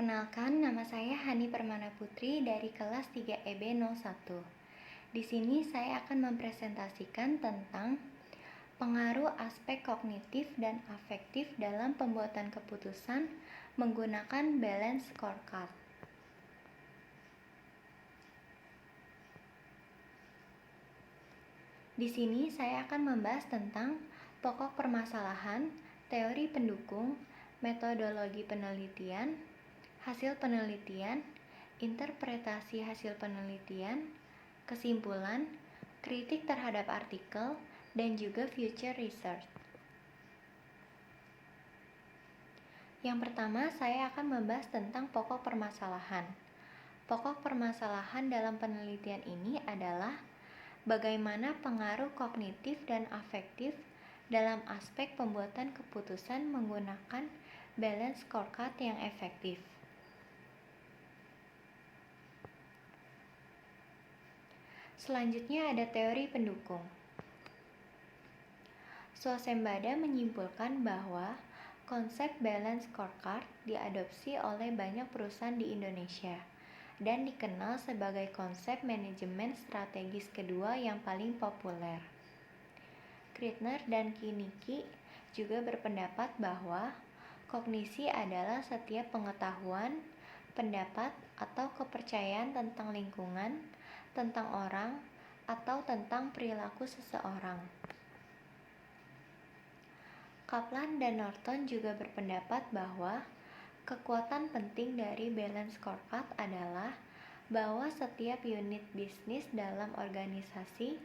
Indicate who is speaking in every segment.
Speaker 1: Perkenalkan, nama saya Hani Permana Putri dari kelas 3EB01. Di sini saya akan mempresentasikan tentang pengaruh aspek kognitif dan afektif dalam pembuatan keputusan menggunakan balance scorecard. Di sini saya akan membahas tentang pokok permasalahan, teori pendukung, metodologi penelitian, hasil penelitian, interpretasi hasil penelitian, kesimpulan, kritik terhadap artikel, dan juga future research. Yang pertama, saya akan membahas tentang pokok permasalahan. Pokok permasalahan dalam penelitian ini adalah bagaimana pengaruh kognitif dan afektif dalam aspek pembuatan keputusan menggunakan balance scorecard yang efektif. Selanjutnya ada teori pendukung. Swasembada menyimpulkan bahwa konsep balance scorecard diadopsi oleh banyak perusahaan di Indonesia dan dikenal sebagai konsep manajemen strategis kedua yang paling populer. Krittner dan Kinnicky juga berpendapat bahwa kognisi adalah setiap pengetahuan, pendapat, atau kepercayaan tentang lingkungan, tentang orang, atau tentang perilaku seseorang. Kaplan dan Norton juga berpendapat bahwa kekuatan penting dari balance scorecard adalah bahwa setiap unit bisnis dalam organisasi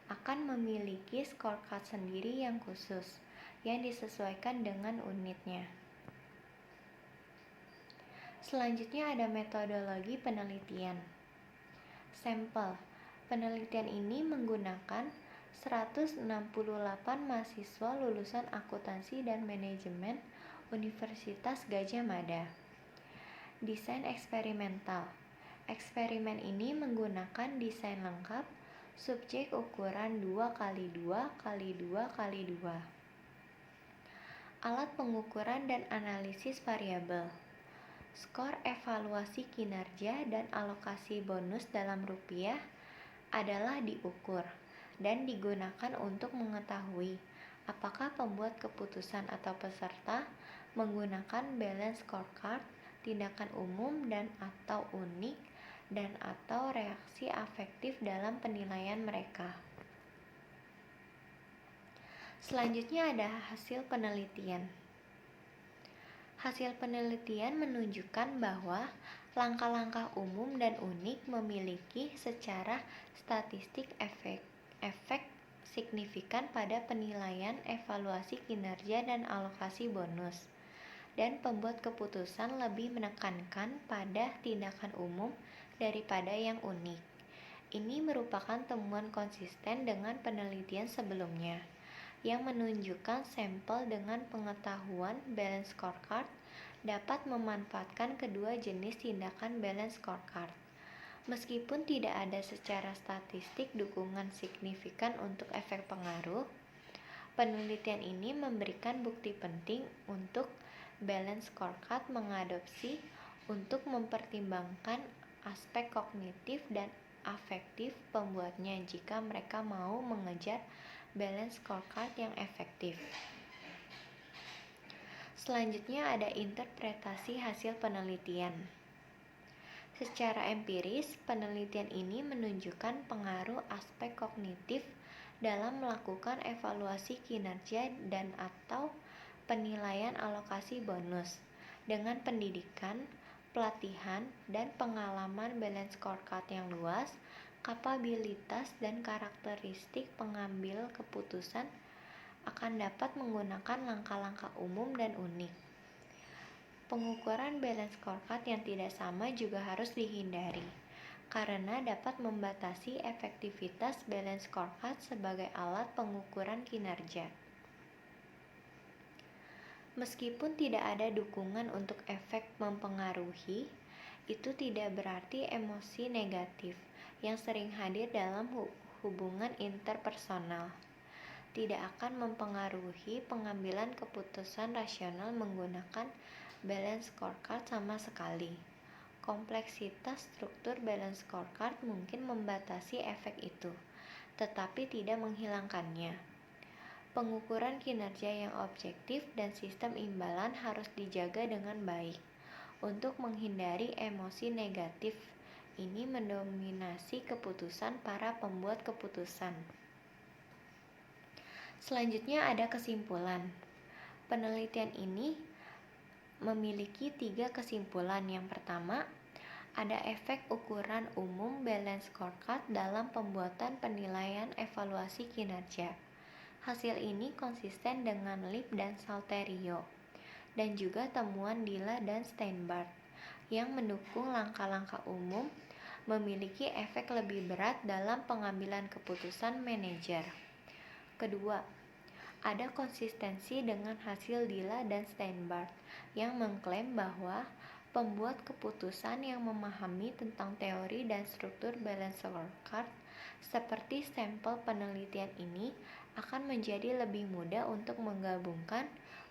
Speaker 1: akan memiliki scorecard sendiri yang khusus, yang disesuaikan dengan unitnya. Selanjutnya ada metodologi penelitian. Sampel. Penelitian ini menggunakan 168 mahasiswa lulusan akuntansi dan manajemen Universitas Gadjah Mada. Desain eksperimental. Eksperimen ini menggunakan desain lengkap, subjek ukuran 2x2x2x2. Alat pengukuran dan analisis variabel. Skor evaluasi kinerja dan alokasi bonus dalam rupiah adalah diukur dan digunakan untuk mengetahui apakah pembuat keputusan atau peserta menggunakan balance scorecard, tindakan umum dan atau unik, dan atau reaksi afektif dalam penilaian mereka. Selanjutnya ada hasil penelitian. Hasil penelitian menunjukkan bahwa langkah-langkah umum dan unik memiliki secara statistik efek signifikan pada penilaian evaluasi kinerja dan alokasi bonus, dan pembuat keputusan lebih menekankan pada tindakan umum daripada yang unik. Ini merupakan temuan konsisten dengan penelitian sebelumnya, yang menunjukkan sampel dengan pengetahuan balance scorecard dapat memanfaatkan kedua jenis tindakan balance scorecard. Meskipun tidak ada secara statistik dukungan signifikan untuk efek pengaruh, penelitian ini memberikan bukti penting untuk balance scorecard mengadopsi untuk mempertimbangkan aspek kognitif dan afektif pembuatnya jika mereka mau mengejar balance scorecard yang efektif. Selanjutnya ada interpretasi hasil penelitian. Secara empiris, penelitian ini menunjukkan pengaruh aspek kognitif dalam melakukan evaluasi kinerja dan atau penilaian alokasi bonus dengan pendidikan, pelatihan, dan pengalaman balance scorecard yang luas. Kapabilitas dan karakteristik pengambil keputusan akan dapat menggunakan langkah-langkah umum dan unik. Pengukuran balance scorecard yang tidak sama juga harus dihindari, karena dapat membatasi efektivitas balance scorecard sebagai alat pengukuran kinerja. Meskipun tidak ada dukungan untuk efek mempengaruhi, itu tidak berarti emosi negatif yang sering hadir dalam hubungan interpersonal tidak akan mempengaruhi pengambilan keputusan rasional menggunakan balance scorecard sama sekali. Kompleksitas struktur balance scorecard mungkin membatasi efek itu, tetapi tidak menghilangkannya. Pengukuran kinerja yang objektif dan sistem imbalan harus dijaga dengan baik untuk menghindari emosi negatif ini mendominasi keputusan para pembuat keputusan. Selanjutnya ada kesimpulan. Penelitian ini memiliki 3 kesimpulan. Yang pertama, ada efek ukuran umum balance scorecard dalam pembuatan penilaian evaluasi kinerja. Hasil ini konsisten dengan Lip dan Salterio, dan juga temuan Dilla dan Steinbart, yang mendukung langkah-langkah umum memiliki efek lebih berat dalam pengambilan keputusan manajer. Kedua, ada konsistensi dengan hasil Dilla dan Steinbart yang mengklaim bahwa pembuat keputusan yang memahami tentang teori dan struktur balance scorecard seperti sampel penelitian ini akan menjadi lebih mudah untuk menggabungkan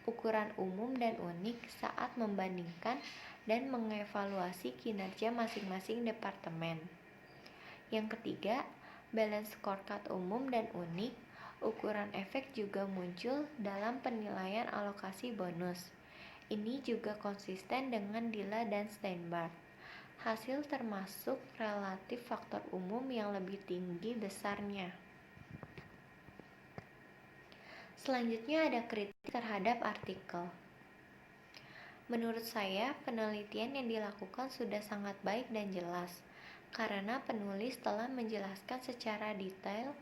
Speaker 1: ukuran umum dan unik saat membandingkan dan mengevaluasi kinerja masing-masing departemen. Yang ketiga, balance scorecard umum dan unik, ukuran efek juga muncul dalam penilaian alokasi bonus. Ini juga konsisten dengan Dilla dan Steinbart. Hasil termasuk relatif faktor umum yang lebih tinggi besarnya. Selanjutnya ada kritik terhadap artikel. Menurut saya, penelitian yang dilakukan sudah sangat baik dan jelas, karena penulis telah menjelaskan secara detail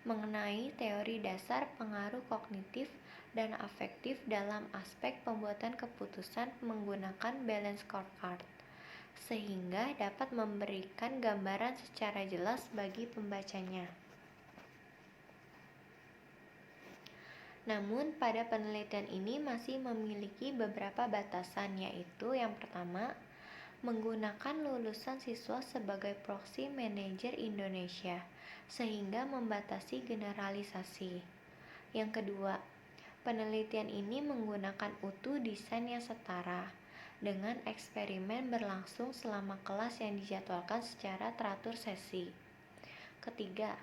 Speaker 1: mengenai teori dasar pengaruh kognitif dan afektif dalam aspek pembuatan keputusan menggunakan balance scorecard, sehingga dapat memberikan gambaran secara jelas bagi pembacanya. Namun, pada penelitian ini masih memiliki beberapa batasan, yaitu yang pertama, menggunakan lulusan siswa sebagai proxy manager Indonesia, sehingga membatasi generalisasi. Yang kedua, penelitian ini menggunakan utuh desain yang setara, dengan eksperimen berlangsung selama kelas yang dijadwalkan secara teratur sesi. Ketiga,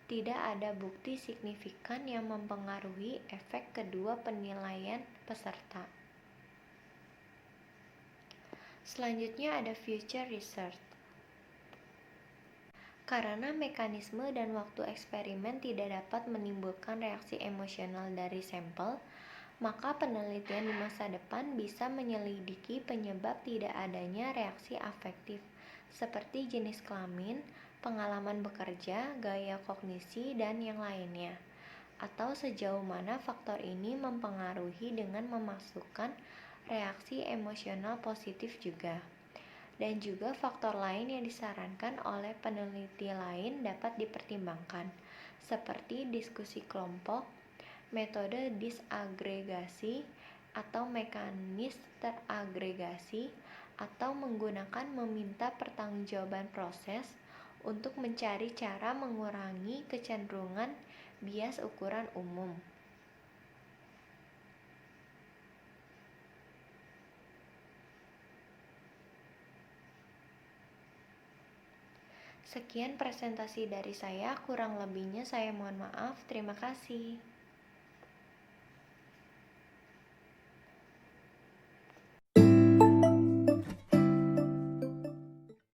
Speaker 1: tidak ada bukti signifikan yang mempengaruhi efek kedua penilaian peserta. Selanjutnya ada future research. Karena mekanisme dan waktu eksperimen tidak dapat menimbulkan reaksi emosional dari sampel, maka penelitian di masa depan bisa menyelidiki penyebab tidak adanya reaksi afektif, seperti jenis kelamin, pengalaman bekerja, gaya kognisi, dan yang lainnya. Atau sejauh mana faktor ini mempengaruhi dengan memasukkan reaksi emosional positif juga. Dan juga faktor lain yang disarankan oleh peneliti lain dapat dipertimbangkan, seperti diskusi kelompok, metode disagregasi, atau mekanis teragregasi, atau menggunakan meminta pertanggungjawaban proses untuk mencari cara mengurangi kecenderungan bias ukuran umum. Sekian presentasi dari saya, kurang lebihnya saya mohon maaf. Terima kasih.